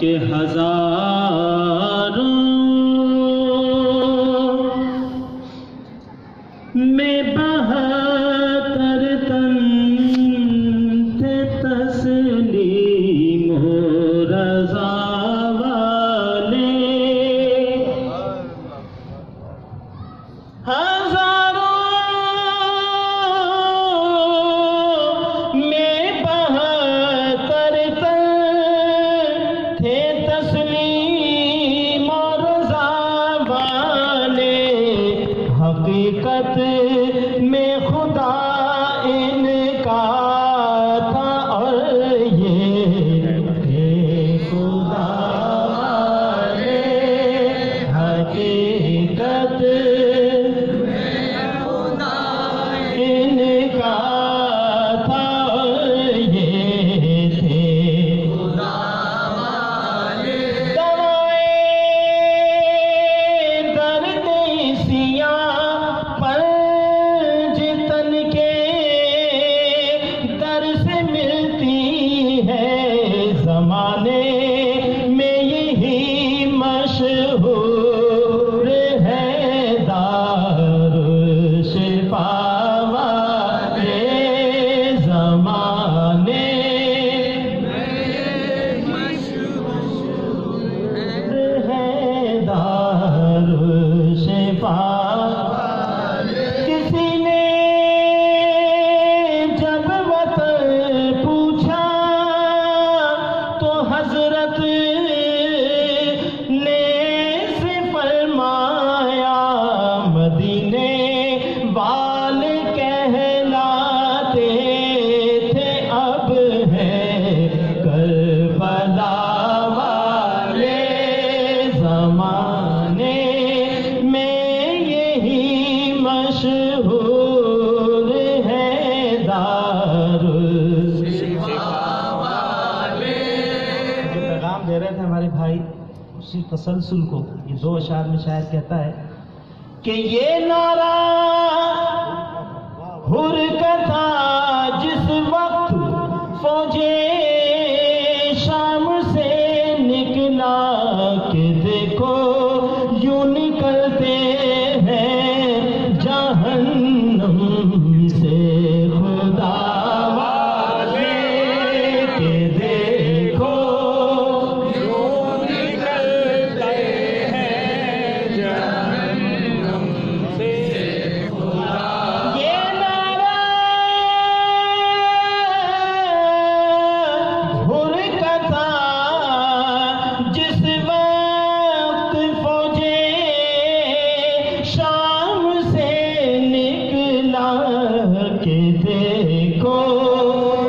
کہ ہزاروں میں بہتر تن تھے تسلیم و رضا والے، ہزاروں میں بہتر تن تھے تسلیم و رضا والے، حقیقت میں خدا ان کا تھا اور یہ تھے خدا والے، حقیقت میں خدا ان کا تھا اور یہ تھے خدا والے، دوائیں درد سیاہ پنج تن کے در سے ملتی ہے، زمانے میں یہی مشہور ہے دارالشفا والے، زمانے میں مشہور ہے دارالشفا والے۔ کسی نے جب وطن پوچھا تو حضرت نے سے فرمایا، مدینے والے کہلاتے تھے، اب ہے کربلا والے، زمانے میں یہی مشہور ہے دارالشفا والے۔ جو پیغام دے رہے تھے ہمارے بھائی، اسی تسلسل کو یہ دو اشعار میں شاید کہتا ہے کہ یہ نعرہ حر کا تھا جس وقت فوج شام سے نکلا، کہ دیکھو یوں نکلتے ہیں جہنم سے خدا والے، کہ دیکھو یوں نکلتے ہیں جہنم سے خدا۔ یہ نعرہ حر کا تھا جس وقت فوج شام سے نکلا، کہ دیکھو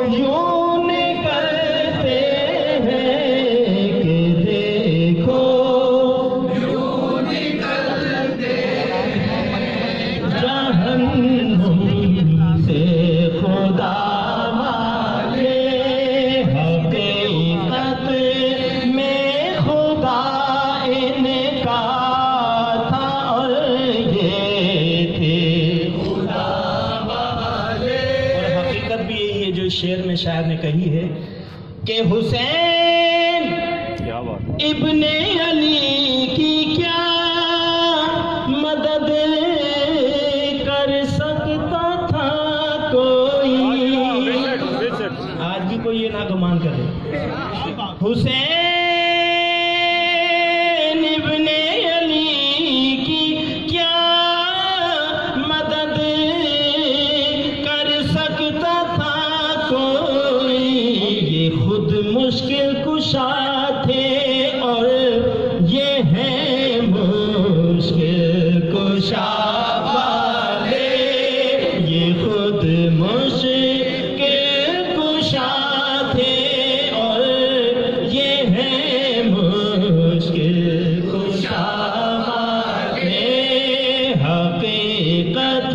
یوں نکلتے ہیں، کہ دیکھو یوں نکلتے ہیں جہنم سے خدا والے، حقیقت میں خدا ان کا تھا اور یہ تھے خدا والے۔ اور حقیقت بھی یہی ہے جو اس شعر میں شاعر نے کہی ہے کہ حسین ابن علی کی کیا مدد کر سکتا تھا کوئی، آج بھی کوئی یہ نہ گمان کرے، حسین ابن علی کی کیا مدد کر سکتا تھا کوئی، یہ خود مشکل کشا تھے اور یہ ہیں مشکل کشا والے، یہ خود مشکل کشا تھے اور یہ ہیں مشکل کشا والے، حقیقت